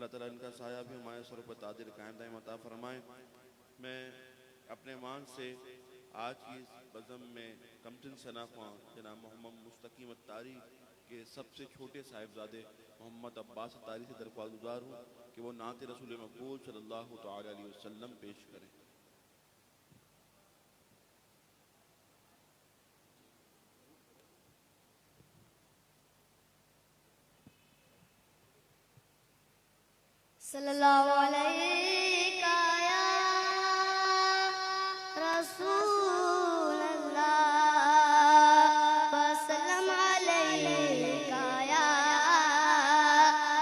اللہ تعالیٰ ان کا سایہ بھی ہمارے سر پر تاجر قائم دائم عطا فرمائیں۔ میں اپنے مان سے آج کی اس بزم میں کمسن شناخواں جناب محمد مستقیم اتاری کے سب سے چھوٹے صاحبزادے محمد عباس اتاری سے درخواست گزار ہوں کہ وہ نعت رسول مقبول صلی اللہ تعالی علیہ وسلم پیش کریں۔ صلی اللہ علیہ یا رسول اللہ وسلم علیہ یا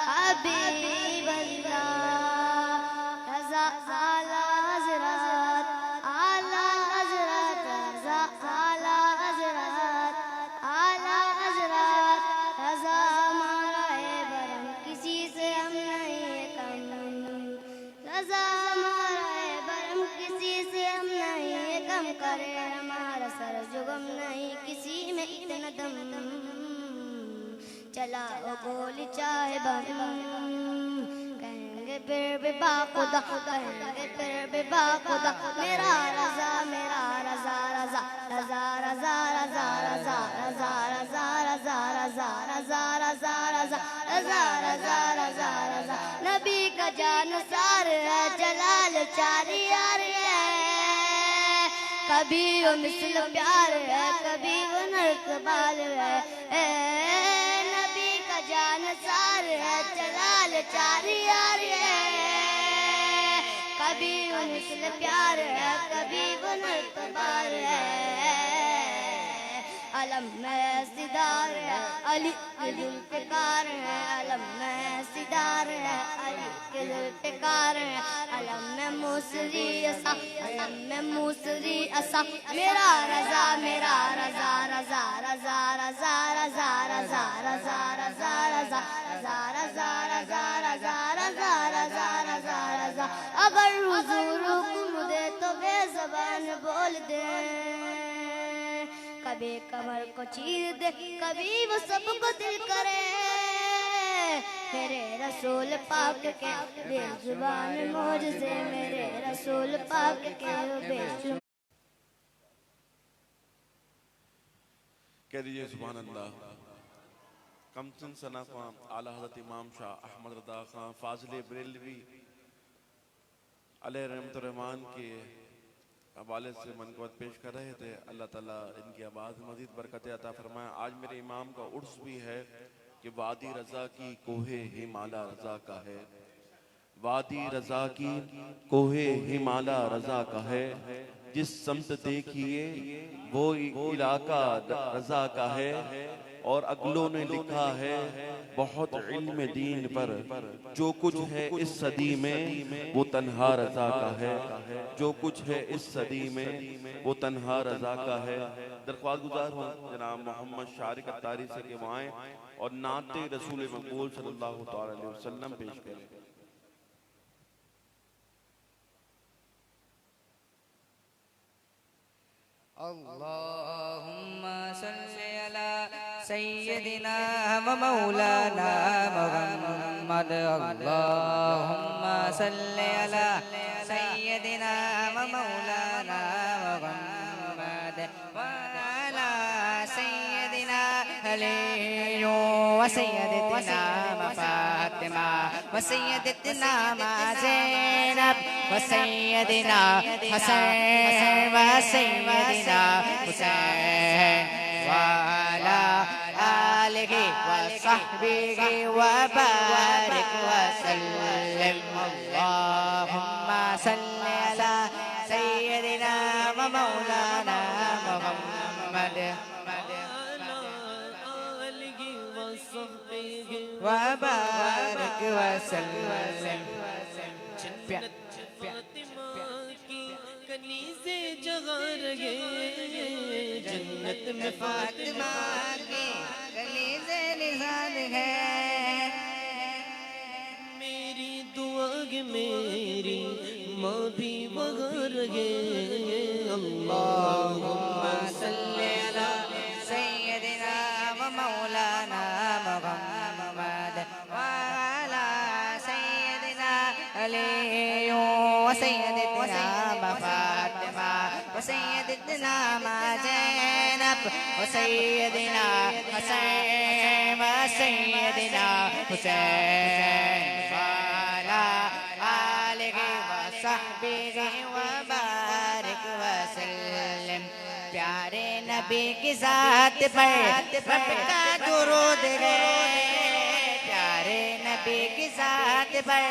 حبیب اللہ۔ رضا اعلی حضرات، اعلی حضرات، رضا اعلی حضرات، اعلی حضرات، رضا ہمارا ہے برہم کسی سے ہم نہیں کم، رضا ہمارا ہے برہم کسی سے ہم نہیں کم، کرے ہمارا سر جگم نہیں کسی میں اتنا دم، چلا وہ گولی چاہے بم، کہیں گے پھر بھی با خدا، کہیں گے پھر بھی با خدا، میرا رضا میرا رضا رضا رضا رضا رضا رضا رضا رضا رضا رضا رضا رضا رضا رضا رضا رضا رضا، نبی کا جان سار ہے، جلال چاری یار ہے، کبھی وہ مثل پیار ہے، کبھی وہ نرکبال ہے، نبی کا جان سار ہے، جلال چاری یار ہے، کبھی وہ مثل پیار ہے، کبھی وہ نرکبال ہے، علم میں سدار ہے، علی کے ذوالفقار ہے، علم میں سدار ہے، علی کے ذوالفقار ہے، علم میں موسری عصا، علم میں موسری عصا، میرا رضا میرا رضا رضا رضا رضا رضا رضا رضا رضا رضا رضا رضا رضا رضا رضا رضا رضا، اگر حضور حکم دے تو بے زبان بول دے، کبھی کمر کو چیر دے، کبھی وہ سب کو دل کرے، میرے رسول پاک کے بے زبان معجزے، میرے رسول پاک کے بے زبان۔ کہہ دیجئے سبحان اللہ۔ کمسن شناخواں اعلیٰ حضرت امام شاہ احمد رضا خان فاضل بریلوی علیہ رحمت الرحمن کے حوالے سے منقبت پیش کر رہے تھے، اللہ تعالیٰ ان کی آواز مزید برکت عطا فرمائے۔ آج میرے امام کا عرس بھی ہے کہ وادی رضا کی کوہ ہمالا رضا کا ہے، وادی رضا کی کوہ ہمالا رضا کا ہے، جس سمت دیکھیے وہ علاقہ رضا کا ہے، اور اگلوں نے لکھا ہے بہت علم دین پر، جو کچھ ہے اس صدی میں وہ تنہا رضا کا ہے، جو کچھ ہے اس صدی میں وہ تنہا رضا کا ہے۔ درخواست گزار ہوں جناب محمد شارق اتاری سے کہ وہ آئیں اور نعت رسول مقبول صلی اللہ تعالی علیہ وسلم پیش کریں۔ اللہم صلی علی سیدنا و مولانا محمد، اللہم صلی علی سیدنا و مولانا محمد، وعلی سیدنا علی و سیدتنا فاطمہ و سیدتنا زینب و سیدنا حسین و سیدنا حسین وعلی آلہ و صحبہ و بارک وسلم۔ اللہم صلی علی سیدنا و مولانا محمد وبارک وسلم۔ فاطمہ کی کنیز جگہ رہے، جنت میں فاطمہ کی کنیز نثار ہے، میری دعا کہ میری ماں بھی وہاں رہے۔ اللہم صلی علی سیدنا و مولانا محمد وعلی سیدنا علی وسیدتنا فاطمہ وسیدتنا زینب وسیدنا حسین وسیدنا حسین وعلی آلہ وصحبہ وبارک وسلم پیارے نبی کی ذات پر رب کا درود ہے پیارے نبی کی ذات پر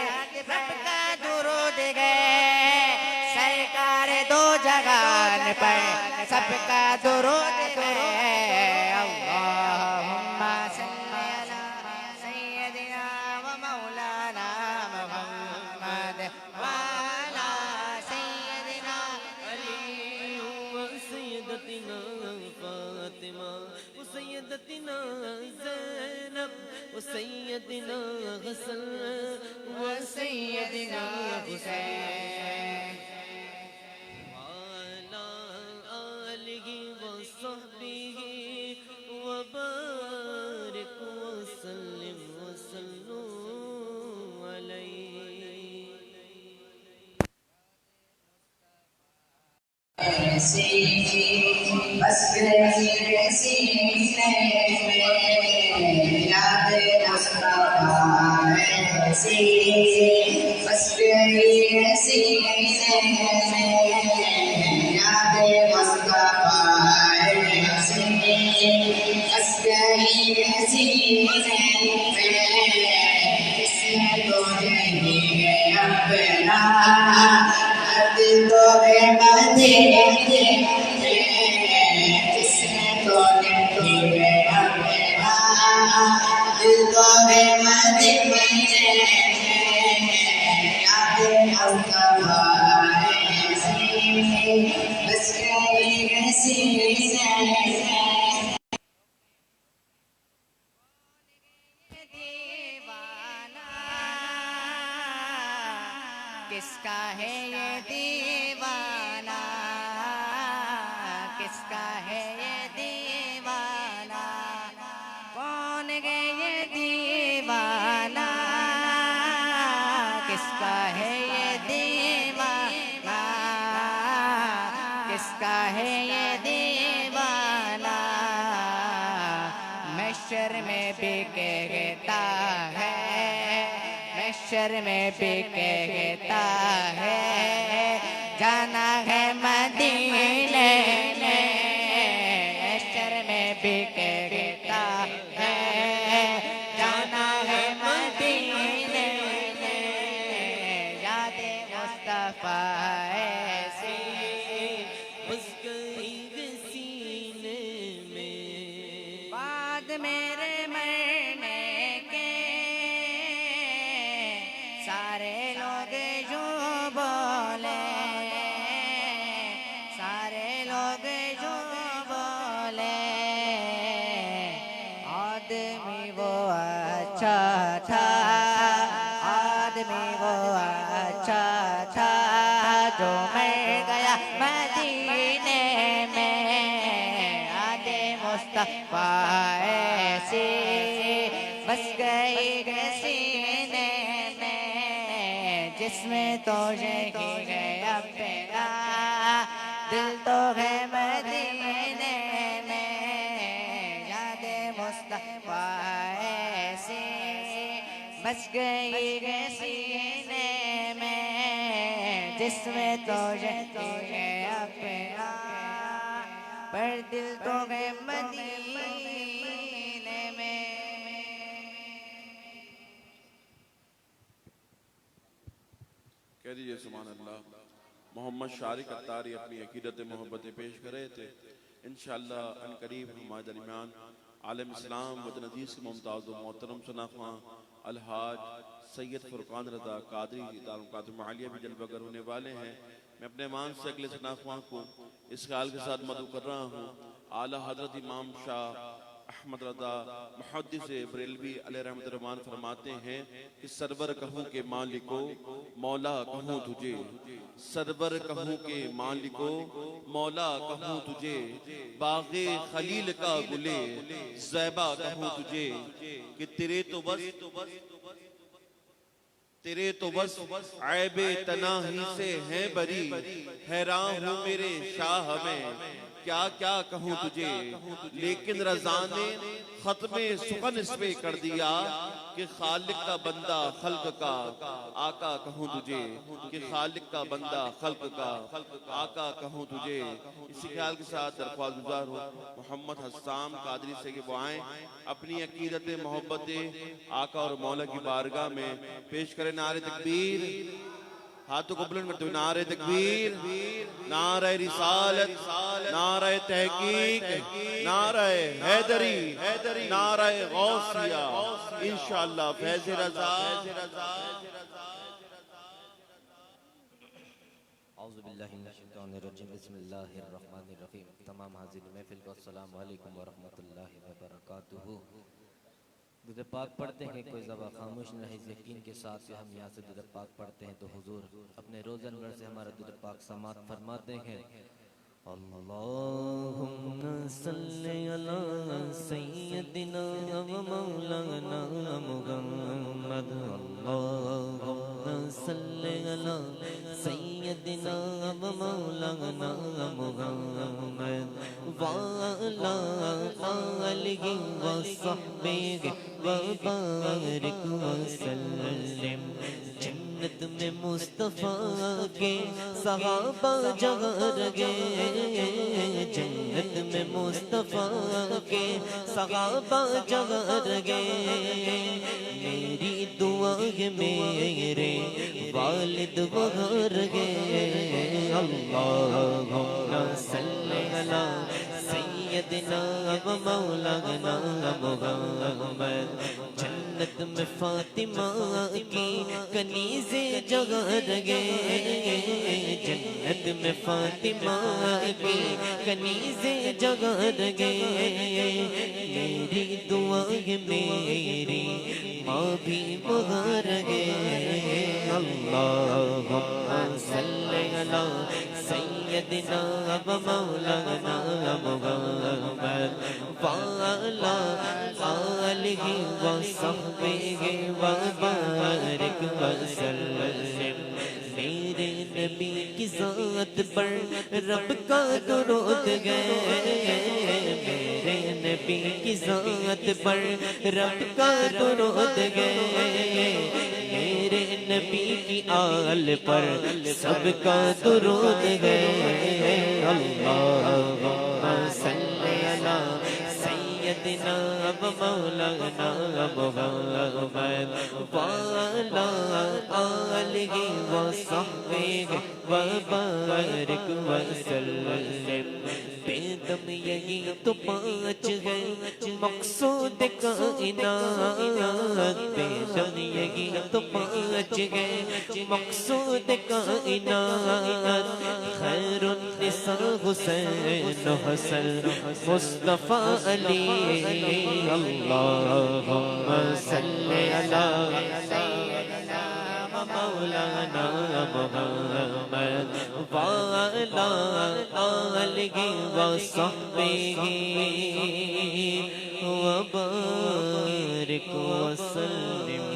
رب کا درود ہے سرکار دو جہان پر سب کا درود ہے اللہم صلی علی سیدنا و مولانا محمد وعلی سیدنا علی وسیدتنا فاطمہ وسیدتنا زینب وسیدنا حسن وسیدنا حسین وعلى آله وصحبه وبارك وسلم وصلوا عليه بس سینے میں یاد مصطفیٰ ایسی بس سینے میں یاد مصطفیٰ ایسی بس سینے میں اس میں تو نہیں ہے اپنا دل تو ہے مدینے جس میں تو نہیں ہے اپنا دل تو ہے مدینے یاد مصطفیٰ ایسی بس سینے کس کا ہے یہ دیوانہ کس کا ہے یہ دیوانہ کون ہے یہ دیوانہ کس کا ہے یہ دیوانہ کس کا ہے یہ دیوانہ محشر میں بکتا ہے محشر میں بکتا ہے جانا ہے مدینے میں محشر میں بکتا ہے جانا ہے مدینے میں یاد مصطفیٰ ایسی بس گئی سینے میں بعد میرے مرنے کے سارے لوگ جو بولے سارے لوگ جو بولے آدمی وہ اچھا تھا آدمی وہ اچھا تھا جو مر گیا مدینے میں آدھے مصطفیٰ ایسی بس گئی سینے میں جس میں تو یہی ہے اپنا دل تو ہے مدینے میں یاد مصطفیٰ ایسی بس گئی سینے میں جس میں تو یہی ہے اپنا پر دل تو ہے مدینے میں کہہ دیجئے سبحان اللہ محمد شارق اتاری اپنی عقیدت محبتیں پیش کر رہے تھے انشاءاللہ ان قریب ہمارے درمیان عالم اسلام وطن عزیز کے ممتاز و محترم ثناءخواں الحاج سید فرقان رضا قادری دارالمکاتب عالیہ بھی جلوہ گر ہونے والے ہیں میں اپنے ایمان سے اگلے ثناءخواں کو اس خیال کے ساتھ مدعو کر رہا ہوں اعلیٰ حضرت امام شاہ احمد رضا محدث بریلوی علیہ رحمت الرحمن فرماتے ہیں کہ سرور کہوں کے مالکو مولا کہوں تجھے سرور کہوں کے مالکو مولا کہوں تجھے باغ خلیل کا گلے زیبا کہوں تجھے کہ تیرے تو بس تیرے تو بس عیب تناہی سے ہیں بری، حیران ہوں میرے شاہ میں کیا کیا کہوں تجھے، لیکن رضا نے ختم سخن اس پہ کر دیا کہ خالق کا بندہ خلق کا آقا کہوں تجھے، کہ خالق کا بندہ خلق کا آقا کہوں تجھے۔ اسی خیال کے ساتھ درخواست گزار ہوں محمد حسام قادری سے کہ وہ آئیں اپنی عقیدت محبت آقا اور مولا کی بارگاہ میں پیش کریں نعرہ تکبیر، ہاتھوں کو بلند کرتے ہوئے نعرہ تکبیر، نعرہ رسالت، نعرہ تحقیق، نعرہ حیدری، نعرہ غوثیہ، انشاءاللہ فیض رضا۔ اعوذ باللہ من الشیطان الرجیم، بسم اللہ الرحمن الرحیم۔ تمام حاضرین محفل کو السلام علیکم ورحمۃ اللہ وبرکاتہ۔ درود پاک پڑھتے ہیں، کوئی زبان خاموش نہ رہے، یقین کے ساتھ کہ ہم یہاں سے درود پاک پڑھتے ہیں تو حضور اپنے روزہ انور سے ہمارا درود پاک سماعت فرماتے ہیں۔ اللہم صلی علی سیدنا و مولانا محمد، اللہم صلی علی سیدنا و مولانا محمد وعلی آلہ و صحبہ وبارک وسلم۔ جنت میں مصطفیٰ کے صحابہ جگہ گئے، جنت میں مصطفیٰ کے صحابہ جگہ گئے، میری دعا ہے میرے والد وغار گئے۔ اللہم صلی علی سیدنا و مولانا محمد۔ جنت میں فاطمہ کی کنیزیں جگہ گئے، جنت میں فاطمہ کی کنیزیں جگہ گئے، میری دعا ہے میری ماں بھی بغار گئے۔ اللہم صلی علی سیدنا و مولانا محمد وعلی آلہ و صحبہ وبارک وسلم۔ میرے نبی کی ذات پر رب کا درود گئے، میرے نبی کی ذات پر رب کا درود گئے، میرے نبی کی آل پر سب کا درود گئے۔ اللہم صلی علی سیدنا و مولانا محمد وعلی آلہ و صحبہ وبارک وسلم۔ بے دم یہی تو پانچ ہے مقصود کائنات، بے دم یہی تو پانچ ہے مقصود کائنات، خیر النساء حسین و حسن مصطفیٰ علی۔ اللہم صلی علی سیدنا و مولانا محمد وعلی آلہ و صحبہ وبارک وسلم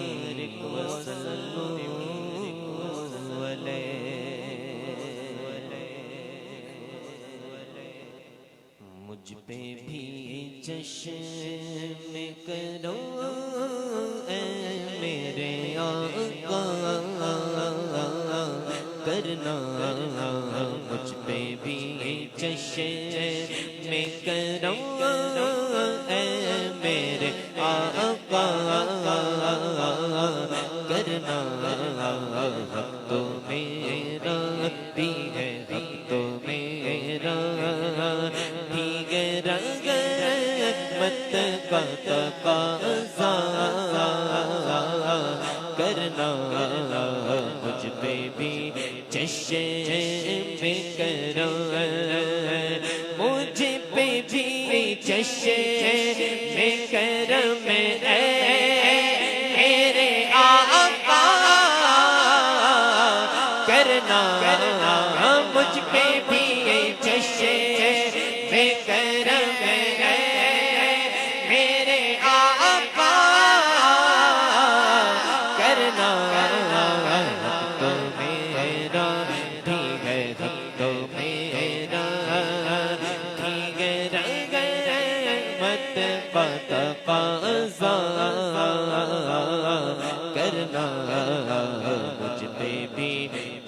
مجھ پہ بھی چشم کرو اے میرے آقا، کرنا مجھ پہ بھی چشم کرو اے میرے آقا، کرنا حق تو میرا بھی ہے، حق تو میرا رحمت کا تقاضا کرنا مجھ پہ بھی چشم کرو، مجھ پہ بھی چشم کرم اے میرے آقا، کرنا مجھ پہ بھی چشم کرم میرے آقا، کرنا تو میرا بھی ہے حق تو میرا دیگر مت تقاضا کرنا مجھ پہ بھی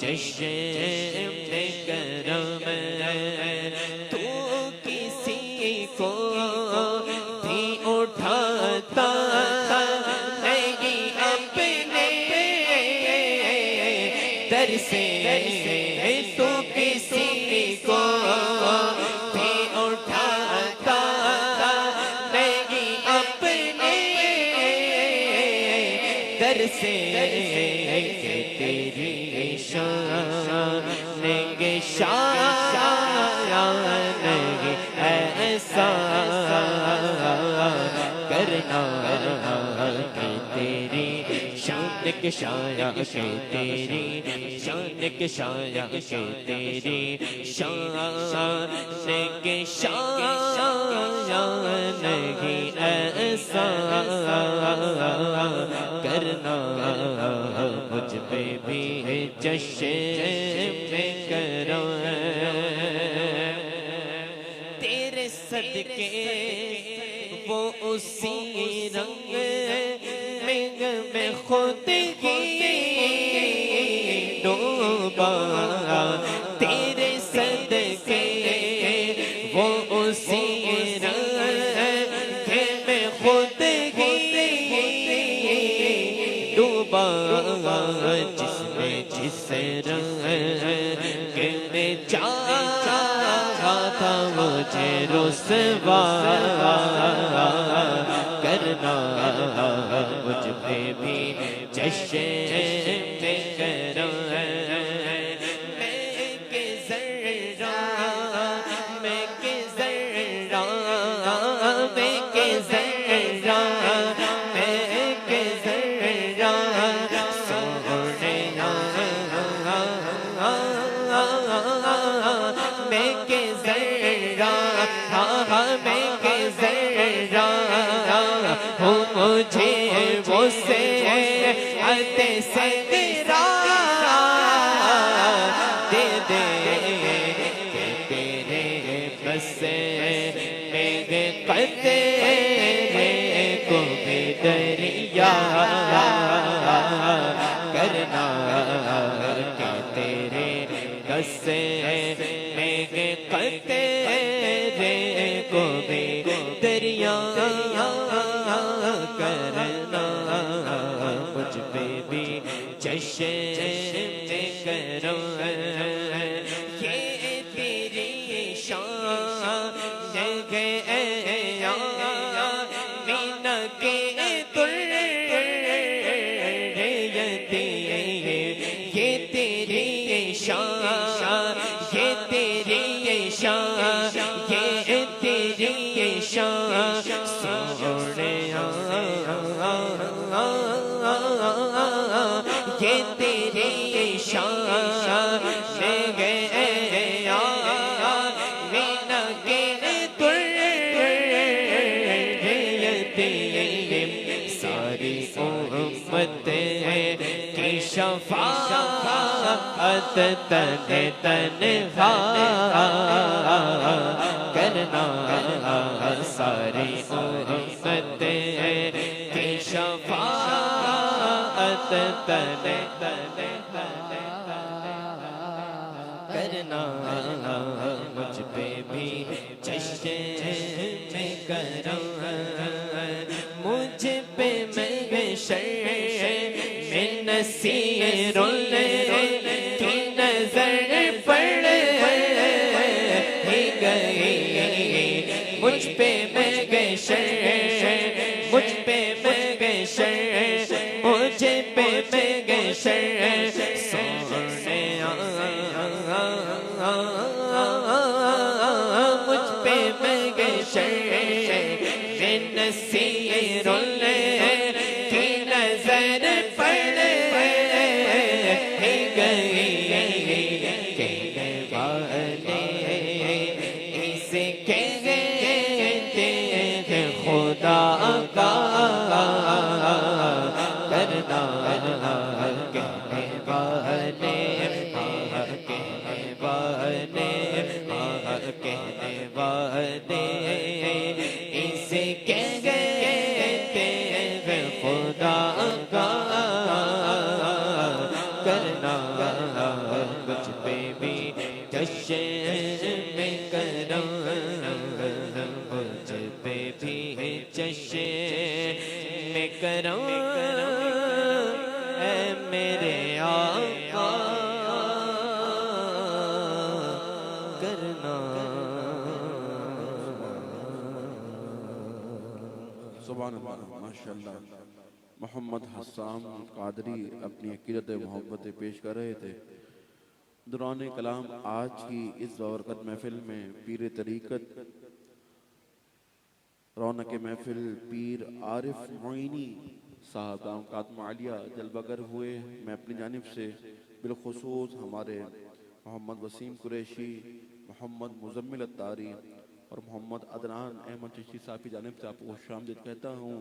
جشن کرم تو کسی کو بھی اٹھاتا نہیں اپنے در سے تو کسی کو بھی اٹھاتا نہیں اپنے در سے کہ تیری شان گے شایان نہیں ایسا کرنا کہ تیری شان کے شایا کہ تیری شان کے شایا کہ تیری شان کے شایان نہیں ایسا کرنا مجھ پہ بھی جشن کرو تیرے صدقے وہ اسی رنگ میں خود ہی ڈوبا تیرے صدقے وہ اسی رنگ میں خود ہی ڈوبا جس میں جس رنگ میں چاہا تھا مجھے رسوا کرنا مجھ پہ بھی جشن کرو میں کہ ذرہ میں کہ ذرہ میں کہ ذرہ میں کہ ذرہ سونے میں کہ ذرہ میں کہ ذرہ ہوں مجھے وہ سے عطے سے تیرا دے دے کہ تیرے بس میرے قطرے کو بھی دریا کرنا کہ تیرے بس میرے قطرے کو بھی دریا کرنا مجھ پہ بھی جشن کرو یہ تیری شان ہے مینا کے درریتی یہ تیری شان یہ تیری شان یہ تیری شان سونے یہ تیری شان گیا مینا کے درریتی ساری امت کی شفاعت تنہا کرنا ساری امت کی شفاعت کرنا مجھ پہ بھی جشن کرو مجھ پہ محشر میں نصیر کی نظر پڑ ہی گئی مجھ پہ محشر مجھ پہ محشر مجھ پہ محشر سونے مجھ پہ محشر میں نصیر کی نظر پڑ ہی گئی کہنے والے اسے کہتے ہیں خدا کا کرنا ماشاءاللہ محمد حسام قادری اپنی عقیدت محبت پیش کر رہے تھے۔ دوران کلام آج کی اس بابرکت محفل میں پیر طریقت رونق محفل پیر عارف معینی صاحب دام خاتمہ عالیہ جلوہ گر ہوئے۔ میں اپنی جانب سے بالخصوص ہمارے محمد وسیم قریشی، محمد مزمل اتاری اور محمد عدنان احمد چشتی صاحب کی جانب سے آپ کو خوش آمدید کہتا ہوں،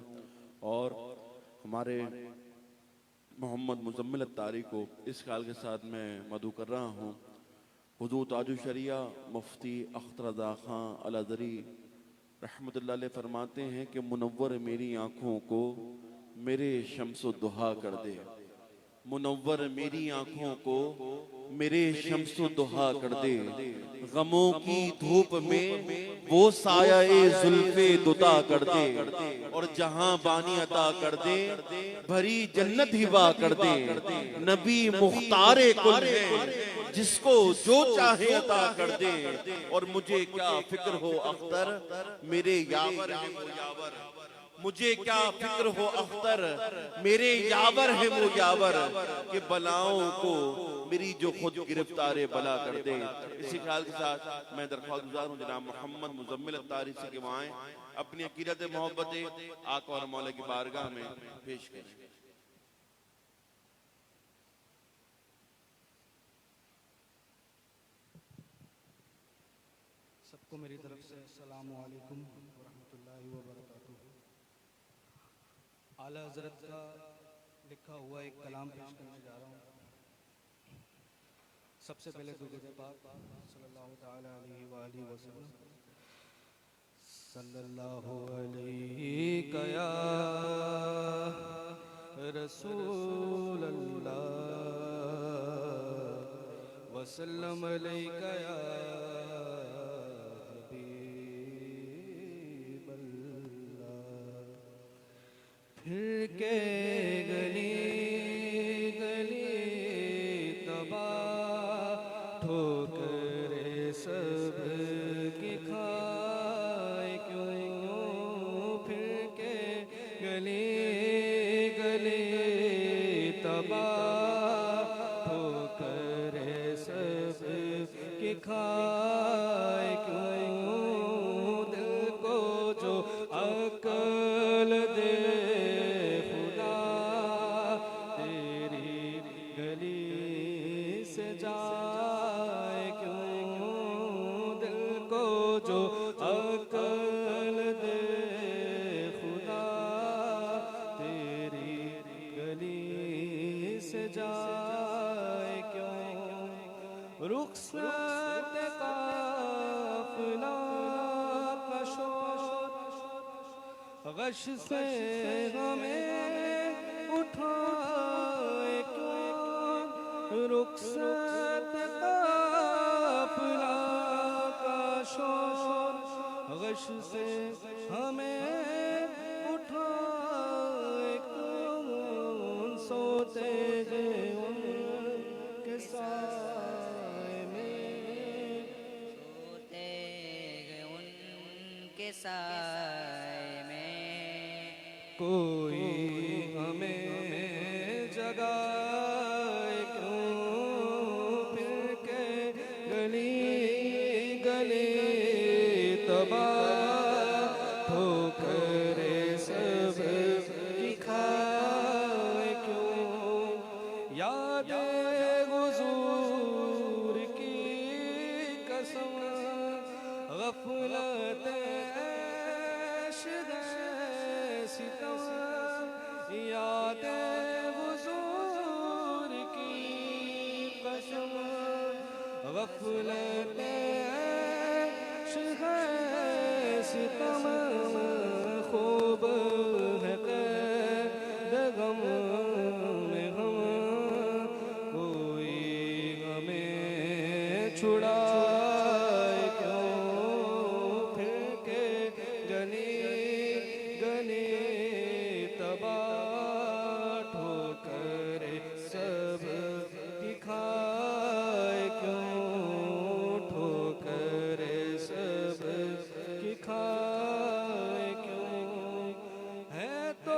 اور ہمارے محمد مزمل اتاری کو اس خیال کے ساتھ میں مدعو کر رہا ہوں۔ حضور تاج الشریعہ مفتی اختر رضا خان الازہری رحمت اللہ علیہ فرماتے ہیں کہ منور میری آنکھوں کو میرے شمس و دہا کر دے، منور میری آنکھوں کو میرے شمس و دہا کر دے، غموں کی دھوپ میں وہ سایہ زلف دتا کر دے، اور جہاں بانی عطا کر دے، بھری جنت ہبا کر دے۔ نبی مختار کل ہے، جس کو جو چاہے عطا کر دے، اور مجھے کیا فکر ہو اختر میرے یاور ہے وہ یاور، مجھے کیا فکر ہو اختر میرے یاور ہے وہ یاور، کہ بلاؤں کو میری جو خود گرفتار بلا کر دے۔ اسی خیال کے ساتھ میں درخواست گزار ہوں جناب محمد مزمل اتاری سے کہ وہ آئیں، اپنی عقیدت محبت آقا اور مولا کی بارگاہ میں پیش کریں۔ سب کو میری طرف سے السلام علیکم ورحمۃ اللہ وبرکاتہ۔ اعلیٰ حضرت کا لکھا ہوا ایک کلام پیش کرنے جا رہا ہوں۔ سب سے پہلے درود پاک صلی اللہ تعالی علیہ وآلہ وسلم۔ صلی اللہ علیہ یا رسول اللہ، وسلم علیہ یا پھر کے گلی گلی تباہ ٹھوکرے سب کی کھائے کیوں، پھر کے گلی گلی تباہ ٹھوکرے سب کی کھائے کیوں، دل کو جو عقل دے جائے کیوں، دل کو جو عقل دے خدا تیری گلی سے جائے کیوں، رخصت قافلہ کا شور غش سے ہمیں اٹھائے کیوں، رخصت قافلہ کا شور غش سے ہمیں اٹھائے کیوں، سوتے ہیں ان کے سائے میں، سوتے ہیں ان کے سائے میں، کوئی ہمیں جگائے کیوں، پھر کے گلی گلی تباہ ٹھوکرے سب کی کھائے کیوں، یاد حضور کی قسم غفلت عیش ہے ستم، یاد حضور کی قسم غفلت عیش ہے ستم، خوب ہے قید غم میں ہم، کوئی ہمیں چھڑائے کیوں، پھر کے گلی گلی تباہ ٹھوکرے سب کی کھائے کیوں، ٹھوکرے سب کی کھائے کیوں، ہے تو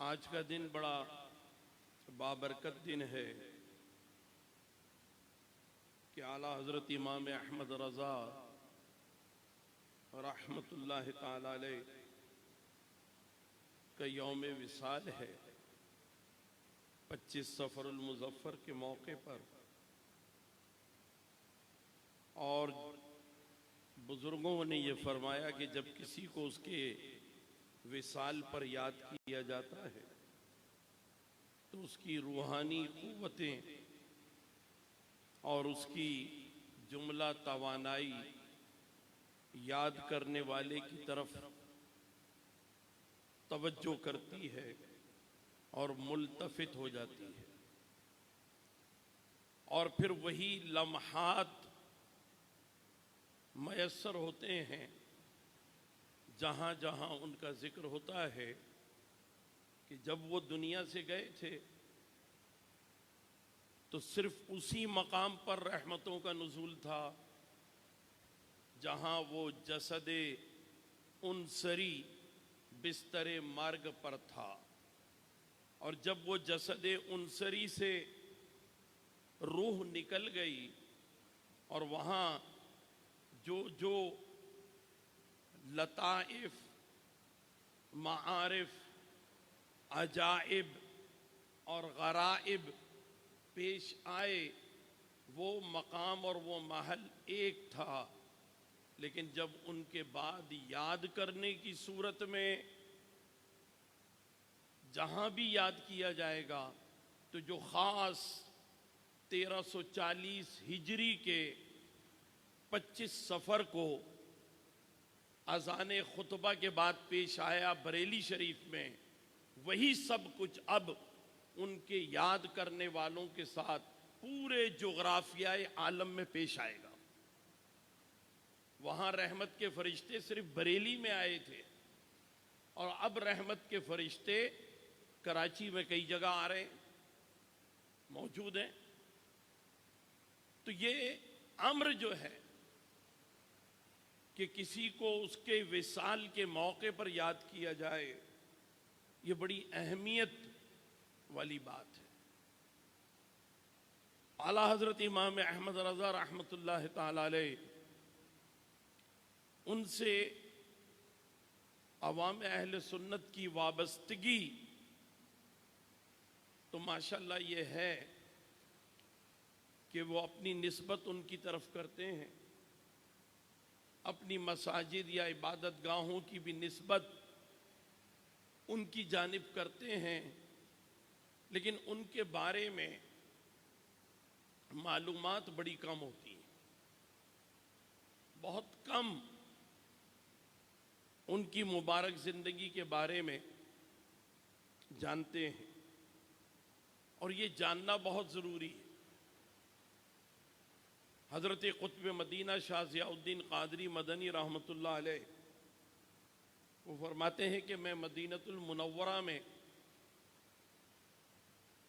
آج کا دن بڑا بابرکت دن ہے کہ اعلیٰ حضرت امام احمد رضا رحمت اللہ تعالی علیہ کا یوم وصال ہے 25 صفر المظفر کے موقع پر، اور بزرگوں نے یہ فرمایا کہ جب کسی کو اس کے وصال پر یاد کیا جاتا ہے تو اس کی روحانی قوتیں اور اس کی جملہ توانائی یاد کرنے والے کی طرف توجہ کرتی ہے اور ملتفت ہو جاتی ہے، اور پھر وہی لمحات میسر ہوتے ہیں جہاں جہاں ان کا ذکر ہوتا ہے کہ جب وہ دنیا سے گئے تھے تو صرف اسی مقام پر رحمتوں کا نزول تھا جہاں وہ جسد انصری بستر مرگ پر تھا، اور جب وہ جسد انصری سے روح نکل گئی اور وہاں جو لطائف، معارف، عجائب اور غرائب پیش آئے، وہ مقام اور وہ محل ایک تھا، لیکن جب ان کے بعد یاد کرنے کی صورت میں جہاں بھی یاد کیا جائے گا تو جو خاص 1340 ہجری کے 25 صفر کو اذان خطبہ کے بعد پیش آیا بریلی شریف میں، وہی سب کچھ اب ان کے یاد کرنے والوں کے ساتھ پورے جغرافیہ عالم میں پیش آئے گا۔ وہاں رحمت کے فرشتے صرف بریلی میں آئے تھے، اور اب رحمت کے فرشتے کراچی میں کئی جگہ آ رہے ہیں، موجود ہیں۔ تو یہ امر جو ہے کہ کسی کو اس کے وصال کے موقع پر یاد کیا جائے، یہ بڑی اہمیت والی بات ہے۔ اعلیٰ حضرت امام احمد رضا رحمت اللہ تعالی علیہ، ان سے عوام اہل سنت کی وابستگی تو ماشاءاللہ یہ ہے کہ وہ اپنی نسبت ان کی طرف کرتے ہیں، اپنی مساجد یا عبادت گاہوں کی بھی نسبت ان کی جانب کرتے ہیں، لیکن ان کے بارے میں معلومات بڑی کم ہوتی ہیں، بہت کم ان کی مبارک زندگی کے بارے میں جانتے ہیں، اور یہ جاننا بہت ضروری ہے۔ حضرت قطب مدینہ شاہ ضیاء الدین قادری مدنی رحمت اللہ علیہ وہ فرماتے ہیں کہ میں مدینۃ المنورہ میں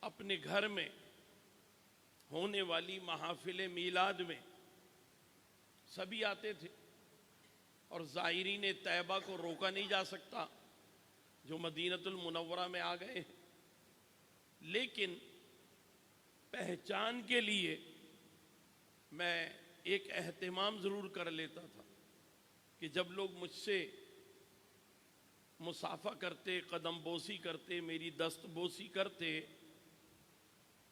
اپنے گھر میں ہونے والی محافل میلاد میں سبھی آتے تھے، اور زائرین طیبہ کو روکا نہیں جا سکتا جو مدینۃ المنورہ میں آ گئے ہیں، لیکن پہچان کے لیے میں ایک اہتمام ضرور کر لیتا تھا کہ جب لوگ مجھ سے مصافحہ کرتے، قدم بوسی کرتے، میری دست بوسی کرتے،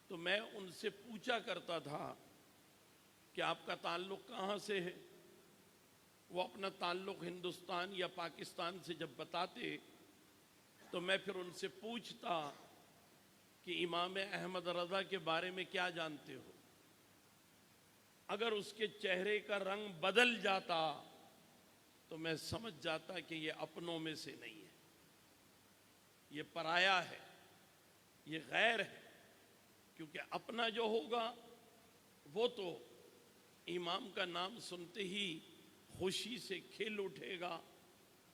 تو میں ان سے پوچھا کرتا تھا کہ آپ کا تعلق کہاں سے ہے؟ وہ اپنا تعلق ہندوستان یا پاکستان سے جب بتاتے تو میں پھر ان سے پوچھتا کہ امام احمد رضا کے بارے میں کیا جانتے ہو؟ اگر اس کے چہرے کا رنگ بدل جاتا تو میں سمجھ جاتا کہ یہ اپنوں میں سے نہیں ہے، یہ پرایا ہے، یہ غیر ہے، کیونکہ اپنا جو ہوگا وہ تو امام کا نام سنتے ہی خوشی سے کھل اٹھے گا،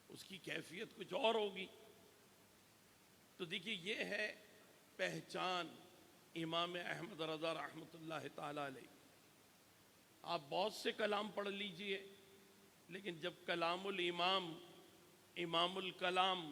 اس کی کیفیت کچھ اور ہوگی۔ تو دیکھیے یہ ہے پہچان امام احمد رضا رحمت اللہ تعالی علیہ۔ آپ بہت سے کلام پڑھ لیجئے، لیکن جب کلام الامام، امام الکلام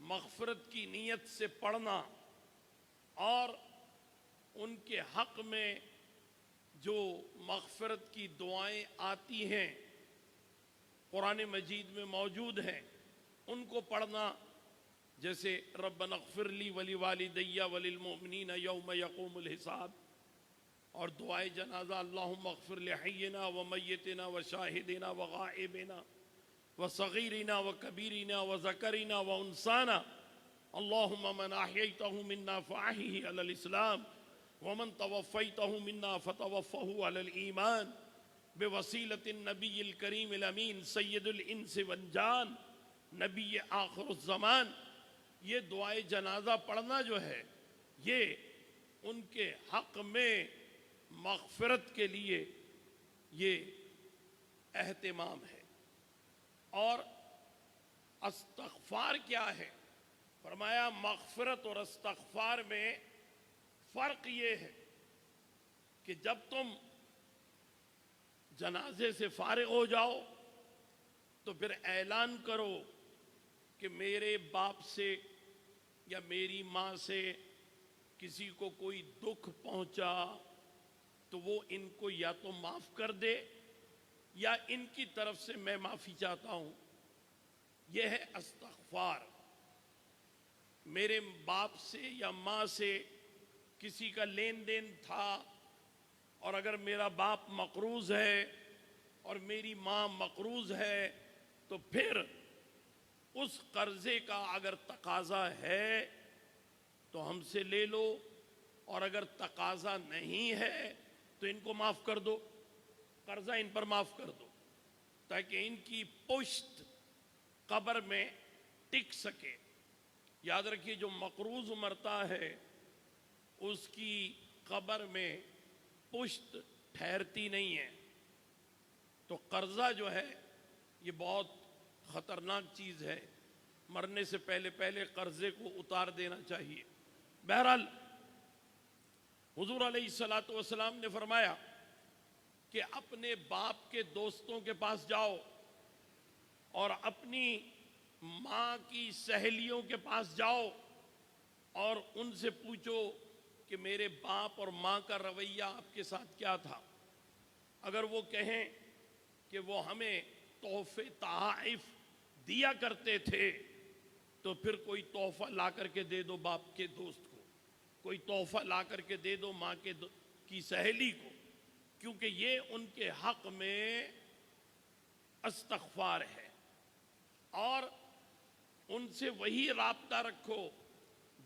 مغفرت کی نیت سے پڑھنا اور ان کے حق میں جو مغفرت کی دعائیں آتی ہیں قرآن مجید میں موجود ہیں ان کو پڑھنا، جیسے ربنا اغفر لی ولی والدی وللمؤمنین یوم یقوم الحساب، اور دعائے جنازہ اللہم اغفر لحینا ومیتنا وشاہدنا وغائبنا وصغیرنا وکبیرنا وذکرنا وانسانا اللہم من احییتہ منا فاحیہ علی الاسلام ومن توفیتہ منا فتوفہ علی الایمان بوسیلۃ النبی الکریم الامین سید الانس والجان نبی آخر الزمان۔ یہ دعائے جنازہ پڑھنا جو ہے یہ ان کے حق میں مغفرت کے لیے یہ اہتمام ہے۔ اور استغفار کیا ہے؟ فرمایا مغفرت اور استغفار میں فرق یہ ہے کہ جب تم جنازے سے فارغ ہو جاؤ تو پھر اعلان کرو کہ میرے باپ سے یا میری ماں سے کسی کو کوئی دکھ پہنچا تو وہ ان کو یا تو معاف کر دے یا ان کی طرف سے میں معافی چاہتا ہوں۔ یہ ہے استغفار۔ میرے باپ سے یا ماں سے کسی کا لین دین تھا اور اگر میرا باپ مقروض ہے اور میری ماں مقروض ہے تو پھر اس قرضے کا اگر تقاضا ہے تو ہم سے لے لو، اور اگر تقاضا نہیں ہے تو ان کو معاف کر دو، قرضہ ان پر معاف کر دو تاکہ ان کی پشت قبر میں ٹک سکے۔ یاد رکھیے جو مقروض مرتا ہے اس کی قبر میں پشت ٹھہرتی نہیں ہے، تو قرضہ جو ہے یہ بہت خطرناک چیز ہے، مرنے سے پہلے پہلے قرضے کو اتار دینا چاہیے۔ بہرحال حضور علیہ الصلوۃ والسلام نے فرمایا کہ اپنے باپ کے دوستوں کے پاس جاؤ اور اپنی ماں کی سہیلیوں کے پاس جاؤ اور ان سے پوچھو کہ میرے باپ اور ماں کا رویہ آپ کے ساتھ کیا تھا۔ اگر وہ کہیں کہ وہ ہمیں تحفے تحائف دیا کرتے تھے تو پھر کوئی تحفہ لا کر کے دے دو باپ کے دوست کو، کوئی تحفہ لا کر کے دے دو ماں کی سہیلی کو، کیونکہ یہ ان کے حق میں استغفار ہے۔ اور ان سے وہی رابطہ رکھو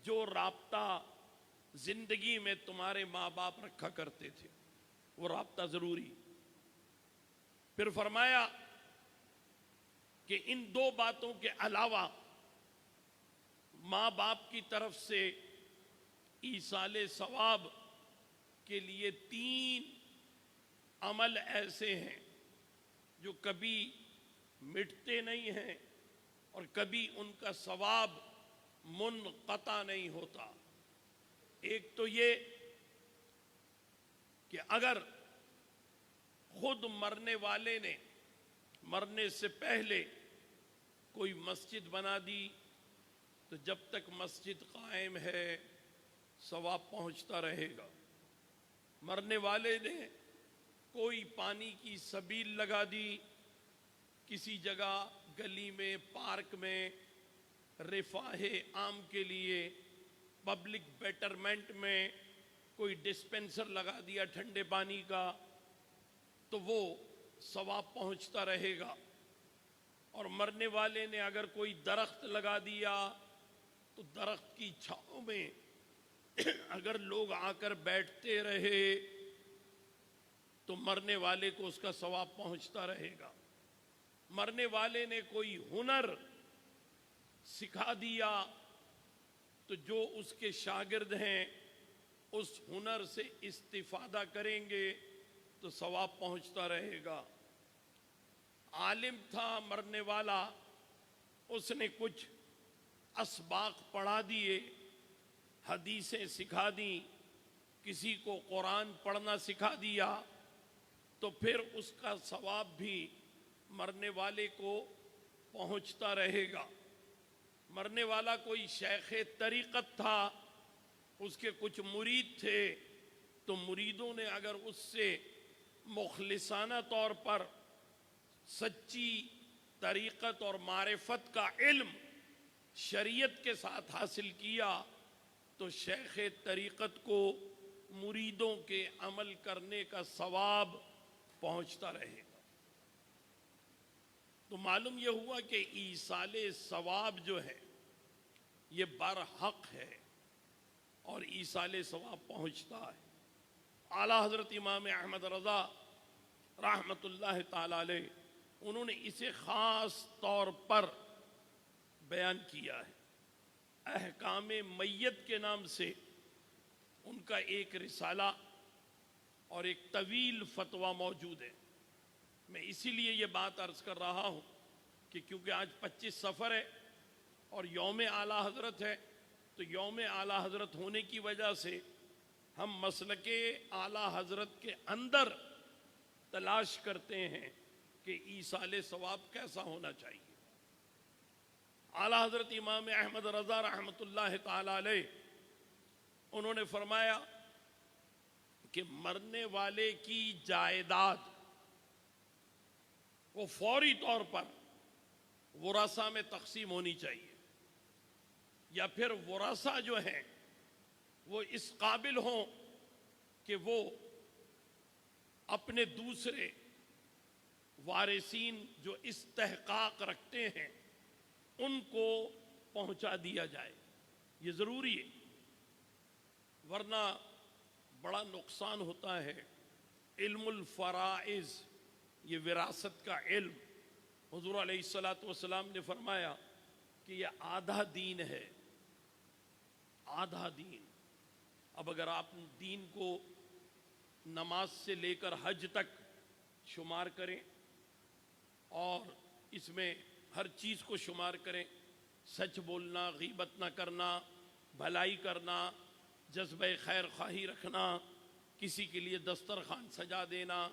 جو رابطہ زندگی میں تمہارے ماں باپ رکھا کرتے تھے، وہ رابطہ ضروری۔ پھر فرمایا کہ ان دو باتوں کے علاوہ ماں باپ کی طرف سے ایصال ثواب کے لیے 3 عمل ایسے ہیں جو کبھی مٹتے نہیں ہیں اور کبھی ان کا ثواب منقطع نہیں ہوتا۔ ایک تو یہ کہ اگر خود مرنے والے نے مرنے سے پہلے کوئی مسجد بنا دی تو جب تک مسجد قائم ہے ثواب پہنچتا رہے گا۔ مرنے والے نے کوئی پانی کی سبیل لگا دی کسی جگہ، گلی میں، پارک میں، رفاہ عام کے لیے، پبلک بیٹرمنٹ میں کوئی ڈسپنسر لگا دیا ٹھنڈے پانی کا، تو وہ ثواب پہنچتا رہے گا۔ اور مرنے والے نے اگر کوئی درخت لگا دیا تو درخت کی چھاؤں میں اگر لوگ آ کر بیٹھتے رہے تو مرنے والے کو اس کا ثواب پہنچتا رہے گا۔ مرنے والے نے کوئی ہنر سکھا دیا تو جو اس کے شاگرد ہیں اس ہنر سے استفادہ کریں گے تو ثواب پہنچتا رہے گا۔ عالم تھا مرنے والا، اس نے کچھ اسباق پڑھا دیے، حدیثیں سکھا دیں، کسی کو قرآن پڑھنا سکھا دیا تو پھر اس کا ثواب بھی مرنے والے کو پہنچتا رہے گا۔ مرنے والا کوئی شیخ طریقت تھا، اس کے کچھ مرید تھے، تو مریدوں نے اگر اس سے مخلصانہ طور پر سچی طریقت اور معرفت کا علم شریعت کے ساتھ حاصل کیا تو شیخ طریقت کو مریدوں کے عمل کرنے کا ثواب پہنچتا رہے گا۔ تو معلوم یہ ہوا کہ ایصال ثواب جو ہے یہ برحق ہے اور ایصال ثواب پہنچتا ہے۔ اعلیٰ حضرت امام احمد رضا رحمۃ اللہ تعالی علیہ انہوں نے اسے خاص طور پر بیان کیا ہے۔ احکام میت کے نام سے ان کا ایک رسالہ اور ایک طویل فتویٰ موجود ہے۔ میں اسی لیے یہ بات عرض کر رہا ہوں کہ کیونکہ آج 25 صفر ہے اور یوم اعلیٰ حضرت ہے، تو یوم اعلیٰ حضرت ہونے کی وجہ سے ہم مسلک اعلیٰ حضرت کے اندر تلاش کرتے ہیں کہ ایصال ثواب کیسا ہونا چاہیے۔ اعلیٰ حضرت امام احمد رضا رحمۃ اللہ تعالی علیہ انہوں نے فرمایا کہ مرنے والے کی جائیداد وہ فوری طور پر ورثاء میں تقسیم ہونی چاہیے، یا پھر ورثاء جو ہیں وہ اس قابل ہوں کہ وہ اپنے دوسرے وارثین جو استحقاق رکھتے ہیں ان کو پہنچا دیا جائے۔ یہ ضروری ہے، ورنہ بڑا نقصان ہوتا ہے۔ علم الفرائض، یہ وراثت کا علم، حضور علیہ الصلاۃ والسلام نے فرمایا کہ یہ آدھا دین ہے، آدھا دین۔ اب اگر آپ دین کو نماز سے لے کر حج تک شمار کریں اور اس میں ہر چیز کو شمار کریں، سچ بولنا، غیبت نہ کرنا، بھلائی کرنا، جذبہ خیر خواہی رکھنا، کسی کے لیے دسترخوان سجا دینا،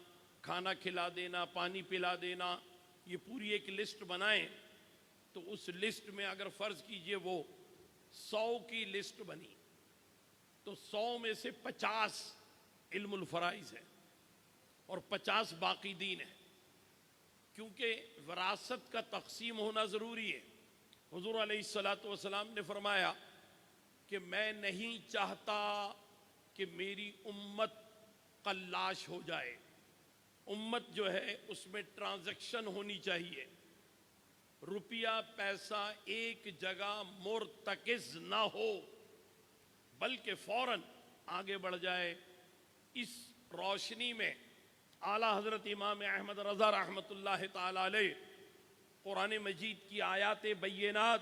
کھانا کھلا دینا، پانی پلا دینا، یہ پوری ایک لسٹ بنائیں تو اس لسٹ میں اگر فرض کیجئے وہ 100 کی لسٹ بنی تو 100 میں سے 50 علم الفرائض ہے اور 50 باقی دین ہے، کیونکہ وراثت کا تقسیم ہونا ضروری ہے۔ حضور علیہ الصلاۃ والسلام نے فرمایا کہ میں نہیں چاہتا کہ میری امت قلاش ہو جائے، امت جو ہے اس میں ٹرانزیکشن ہونی چاہیے، روپیہ پیسہ ایک جگہ مرتکز نہ ہو بلکہ فوراً آگے بڑھ جائے۔ اس روشنی میں اعلیٰ حضرت امام احمد رضا رحمۃ اللہ تعالی علیہ قرآن مجید کی آیات بینات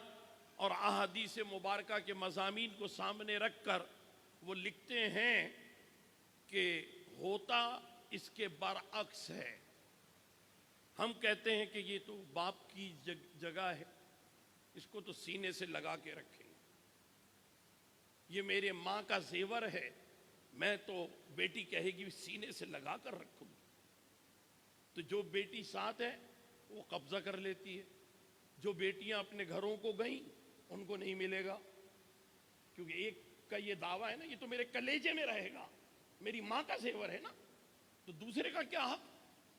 اور احادیث مبارکہ کے مضامین کو سامنے رکھ کر وہ لکھتے ہیں کہ ہوتا اس کے برعکس ہے۔ ہم کہتے ہیں کہ یہ تو باپ کی جگہ ہے، اس کو تو سینے سے لگا کے رکھیں، یہ میرے ماں کا زیور ہے، میں تو بیٹی کہے گی سینے سے لگا کر رکھوں، تو جو بیٹی ساتھ ہے وہ قبضہ کر لیتی ہے، جو بیٹیاں اپنے گھروں کو گئیں ان کو نہیں ملے گا، کیونکہ ایک کا یہ دعویٰ ہے نا یہ تو میرے کلیجے میں رہے گا، میری ماں کا زیور ہے نا، تو دوسرے کا کیا حق؟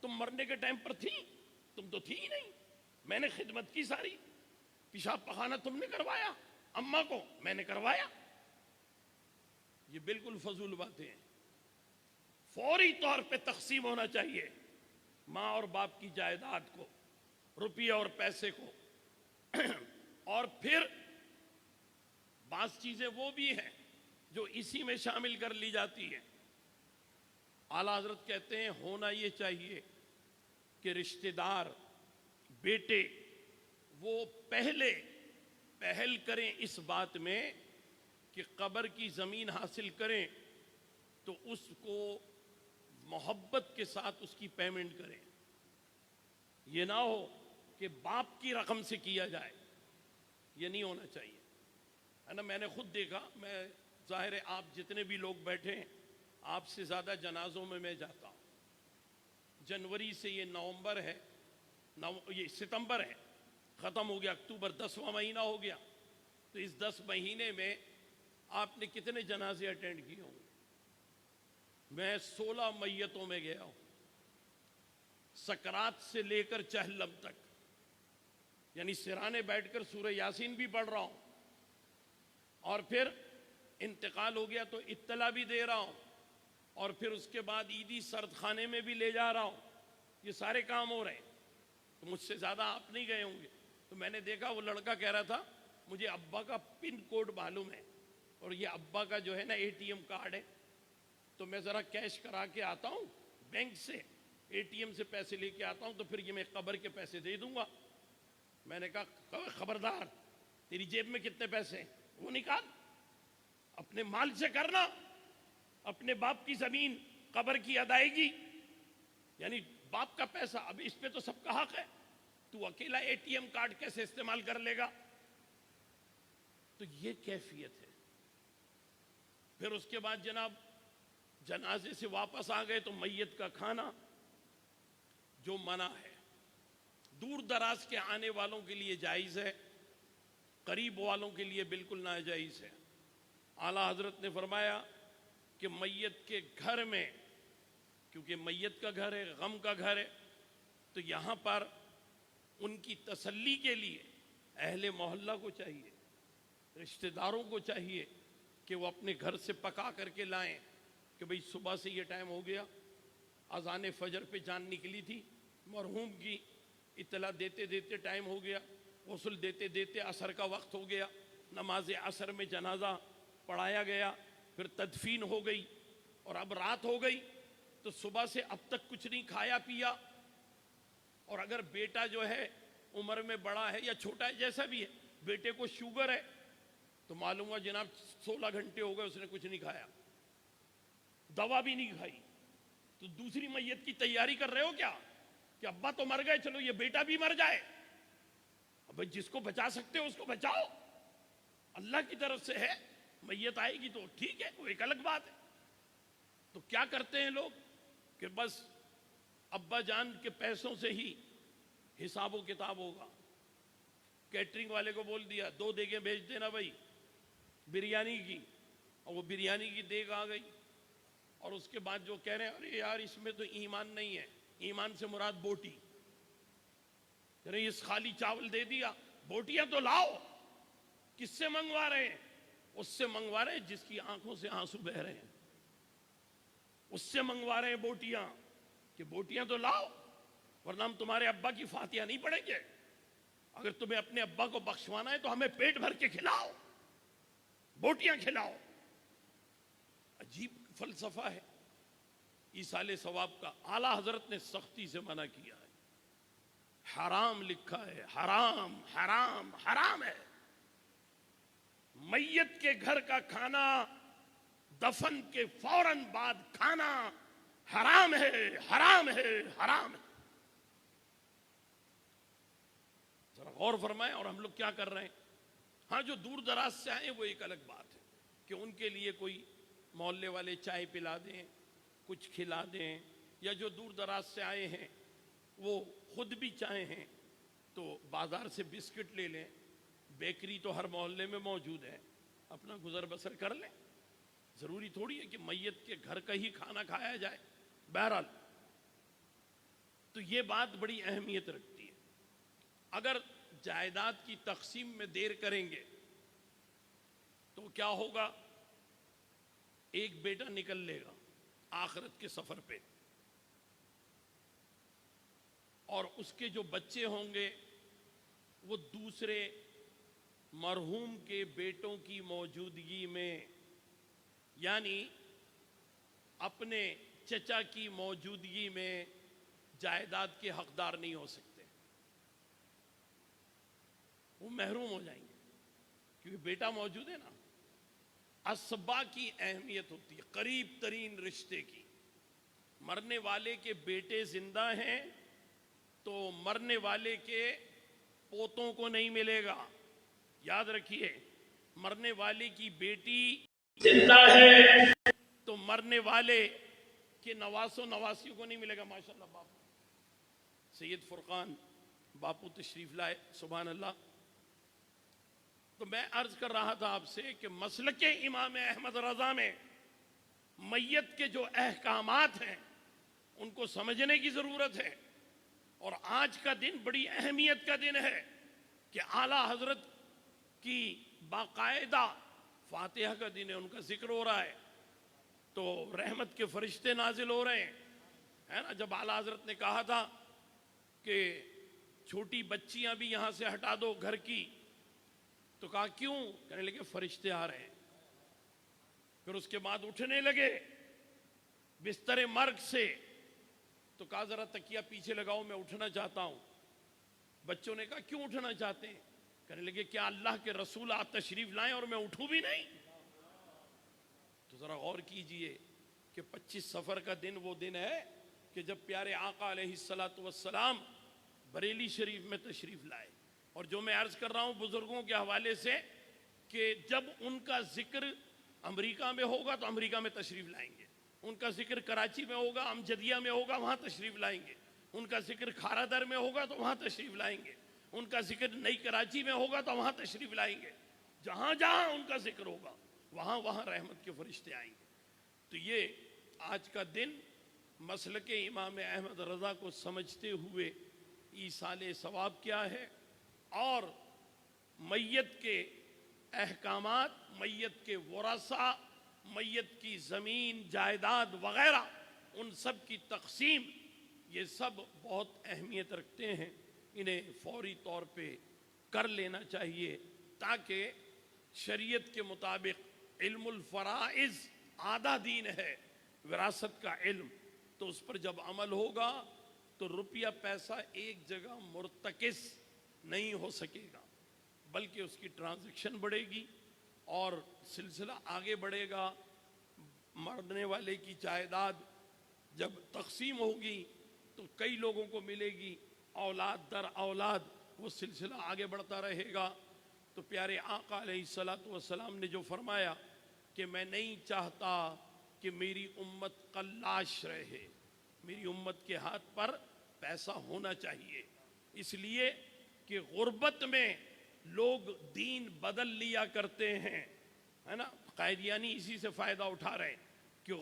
تم مرنے کے ٹائم پر تھی؟ تم تو تھی ہی نہیں، میں نے خدمت کی ساری، پیشاب پخانہ تم نے کروایا، اماں کو میں نے کروایا۔ یہ بالکل فضول باتیں ہیں، فوری طور پہ تقسیم ہونا چاہیے ماں اور باپ کی جائیداد کو، روپیہ اور پیسے کو۔ اور پھر بعض چیزیں وہ بھی ہیں جو اسی میں شامل کر لی جاتی ہیں۔ اعلیٰ حضرت کہتے ہیں ہونا یہ چاہیے کہ رشتہ دار بیٹے وہ پہل کریں اس بات میں کہ قبر کی زمین حاصل کریں تو اس کو محبت کے ساتھ اس کی پیمنٹ کریں، یہ نہ ہو کہ باپ کی رقم سے کیا جائے، یہ نہیں ہونا چاہیے، ہے نا۔ میں نے خود دیکھا، میں ظاہر ہے آپ جتنے بھی لوگ بیٹھے ہیں آپ سے زیادہ جنازوں میں جاتا ہوں۔ جنوری سے یہ نومبر ہے، یہ ستمبر ہے، ختم ہو گیا، اکتوبر 10واں مہینہ ہو گیا، تو اس 10 مہینے میں آپ نے کتنے جنازے اٹینڈ کیے ہوں گے؟ میں 16 میتوں میں گیا ہوں، سکرات سے لے کر چہلم تک، یعنی سرانے بیٹھ کر سورہ یاسین بھی پڑھ رہا ہوں، اور پھر انتقال ہو گیا تو اطلاع بھی دے رہا ہوں، اور پھر اس کے بعد عیدی سرد خانے میں بھی لے جا رہا ہوں. یہ سارے کام ہو رہے ہیں. تو مجھ سے زیادہ آپ نہیں گئے ہوں گے. تو میں نے دیکھا وہ لڑکا کہہ رہا تھا مجھے ابا کا پن کوڈ معلوم ہے، اور یہ ابا کا جو ہے نا ATM کارڈ ہے، تو میں ذرا کیش کرا کے آتا ہوں بینک سے، ATM سے پیسے لے کے آتا ہوں، تو پھر یہ میں قبر کے پیسے دے دوں گا. میں نے کہا خبردار، تیری جیب میں کتنے پیسے ہیں وہ نکال، اپنے مال سے کرنا، اپنے باپ کی زمین قبر کی ادائیگی، یعنی باپ کا پیسہ. اب اس پہ تو سب کا حق ہے، تو اکیلا ATM کارڈ کیسے استعمال کر لے گا؟ تو یہ کیفیت ہے. پھر اس کے بعد جناب جنازے سے واپس آ گئے تو میت کا کھانا جو منع ہے، دور دراز کے آنے والوں کے لیے جائز ہے، قریب والوں کے لیے بالکل ناجائز ہے. اعلیٰ حضرت نے فرمایا کہ میت کے گھر میں، کیونکہ میت کا گھر ہے، غم کا گھر ہے، تو یہاں پر ان کی تسلی کے لیے اہل محلہ کو چاہیے، رشتہ داروں کو چاہیے کہ وہ اپنے گھر سے پکا کر کے لائیں کہ بھئی صبح سے یہ ٹائم ہو گیا، اذان فجر پہ جان نکلی تھی، مرحوم کی اطلاع دیتے دیتے ٹائم ہو گیا، غسل دیتے دیتے عصر کا وقت ہو گیا، نماز عصر میں جنازہ پڑھایا گیا، پھر تدفین ہو گئی، اور اب رات ہو گئی، تو صبح سے اب تک کچھ نہیں کھایا پیا. اور اگر بیٹا جو ہے عمر میں بڑا ہے یا چھوٹا ہے جیسا بھی ہے، بیٹے کو شوگر ہے، تو معلوم ہوا جناب 16 گھنٹے ہو گئے اس نے کچھ نہیں کھایا، دوا بھی نہیں کھائی، تو دوسری میت کی تیاری کر رہے ہو کیا کہ ابا تو مر گئے، چلو یہ بیٹا بھی مر جائے؟ اب جس کو بچا سکتے ہو اس کو بچاؤ، اللہ کی طرف سے ہے، میت آئے گی تو ٹھیک ہے، وہ ایک الگ بات ہے. تو کیا کرتے ہیں لوگ کہ بس ابا جان کے پیسوں سے ہی حساب و کتاب ہوگا. کیٹرنگ والے کو بول دیا 2 دیگیں بھیج دینا بھائی بریانی کی، اور وہ بریانی کی دیگ آ گئی، اور اس کے بعد جو کہہ رہے ہیں ارے یار اس میں تو ایمان نہیں ہے، ایمان سے مراد بوٹی، ارے اس خالی چاول دے دیا، بوٹیاں تو لاؤ. کس سے منگوا رہے ہیں؟ اس سے منگوا رہے ہیں جس کی آنکھوں سے آنسو بہ رہے ہیں، اس سے منگوا رہے ہیں بوٹیاں، کہ بوٹیاں تو لاؤ ورنہ ہم تمہارے ابا کی فاتحہ نہیں پڑھیں گے. اگر تمہیں اپنے ابا کو بخشوانا ہے تو ہمیں پیٹ بھر کے کھلاؤ، بوٹیاں کھلاؤ. عجیب فلسفہ ہے ایصال ثواب کا. اعلیٰ حضرت نے سختی سے منع کیا ہے، حرام لکھا ہے، حرام حرام حرام ہے. میت کے گھر کا کھانا دفن کے فوراً بعد کھانا حرام ہے، حرام ہے، حرام ہے. ذرا غور فرمائیں. اور ہم لوگ کیا کر رہے ہیں؟ ہاں جو دور دراز سے آئے وہ ایک الگ بات ہے کہ ان کے لیے کوئی محلے والے چائے پلا دیں، کچھ کھلا دیں، یا جو دور دراز سے آئے ہیں وہ خود بھی چاہے ہیں تو بازار سے بسکٹ لے لیں، بیکری تو ہر محلے میں موجود ہے، اپنا گزر بسر کر لیں. ضروری تھوڑی ہے کہ میت کے گھر کا ہی کھانا کھایا جائے. بہرحال تو یہ بات بڑی اہمیت رکھتی ہے. اگر جائیداد کی تقسیم میں دیر کریں گے تو کیا ہوگا؟ ایک بیٹا نکل لے گا آخرت کے سفر پہ، اور اس کے جو بچے ہوں گے وہ دوسرے مرحوم کے بیٹوں کی موجودگی میں، یعنی اپنے چچا کی موجودگی میں جائیداد کے حقدار نہیں ہو سکتے، وہ محروم ہو جائیں گے کیونکہ بیٹا موجود ہے نا. اسبا کی اہمیت ہوتی ہے، قریب ترین رشتے کی. مرنے والے کے بیٹے زندہ ہیں تو مرنے والے کے پوتوں کو نہیں ملے گا. یاد رکھیے، مرنے والے کی بیٹی زندہ ہے تو مرنے والے کے نواسوں نواسیوں کو نہیں ملے گا. ماشاءاللہ باپو سید فرقان باپو تشریف لائے، سبحان اللہ. تو میں عرض کر رہا تھا آپ سے کہ مسلک امام احمد رضا میں میت کے جو احکامات ہیں ان کو سمجھنے کی ضرورت ہے، اور آج کا دن بڑی اہمیت کا دن ہے کہ اعلیٰ حضرت کی باقاعدہ فاتحہ کا دن ہے، ان کا ذکر ہو رہا ہے، تو رحمت کے فرشتے نازل ہو رہے ہیں، ہے نا۔ جب اعلیٰ حضرت نے کہا تھا کہ چھوٹی بچیاں بھی یہاں سے ہٹا دو گھر کی، تو کہا کیوں؟ کہنے لگے فرشتے آ رہے ہیں۔ پھر اس کے بعد اٹھنے لگے بستر مرگ سے، تو کہا ذرا تکیہ پیچھے لگاؤ، میں اٹھنا چاہتا ہوں۔ بچوں نے کہا کیوں اٹھنا چاہتے ہیں؟ کہنے لگے کیا اللہ کے رسول آپ تشریف لائیں اور میں اٹھوں بھی نہیں؟ تو ذرا غور کیجئے کہ 25 صفر کا دن وہ دن ہے کہ جب پیارے آقا علیہ السلام بریلی شریف میں تشریف لائے، اور جو میں عرض کر رہا ہوں بزرگوں کے حوالے سے کہ جب ان کا ذکر امریکہ میں ہوگا تو امریکہ میں تشریف لائیں گے، ان کا ذکر کراچی میں ہوگا، امجدیہ میں ہوگا، وہاں تشریف لائیں گے، ان کا ذکر کھارا در میں ہوگا تو وہاں تشریف لائیں گے، ان کا ذکر نئی کراچی میں ہوگا تو وہاں تشریف لائیں گے، جہاں جہاں ان کا ذکر ہوگا وہاں وہاں رحمت کے فرشتے آئیں گے۔ تو یہ آج کا دن مسلک امام احمد رضا کو سمجھتے ہوئے ایصال ثواب کیا ہے، اور میت کے احکامات، میت کے ورثہ، میت کی زمین جائیداد وغیرہ، ان سب کی تقسیم، یہ سب بہت اہمیت رکھتے ہیں، انہیں فوری طور پہ کر لینا چاہیے تاکہ شریعت کے مطابق علم الفرائض آدھا دین ہے، وراثت کا علم، تو اس پر جب عمل ہوگا تو روپیہ پیسہ ایک جگہ مرتکز نہیں ہو سکے گا، بلکہ اس کی ٹرانزیکشن بڑھے گی اور سلسلہ آگے بڑھے گا۔ مرنے والے کی جائیداد جب تقسیم ہوگی تو کئی لوگوں کو ملے گی، اولاد در اولاد وہ سلسلہ آگے بڑھتا رہے گا۔ تو پیارے آقا علیہ السلام نے جو فرمایا کہ میں نہیں چاہتا کہ میری امت قلاش رہے، میری امت کے ہاتھ پر پیسہ ہونا چاہیے، اس لیے کہ غربت میں لوگ دین بدل لیا کرتے ہیں، ہے نا۔ قادیانی اسی سے فائدہ اٹھا رہے ہیں کہ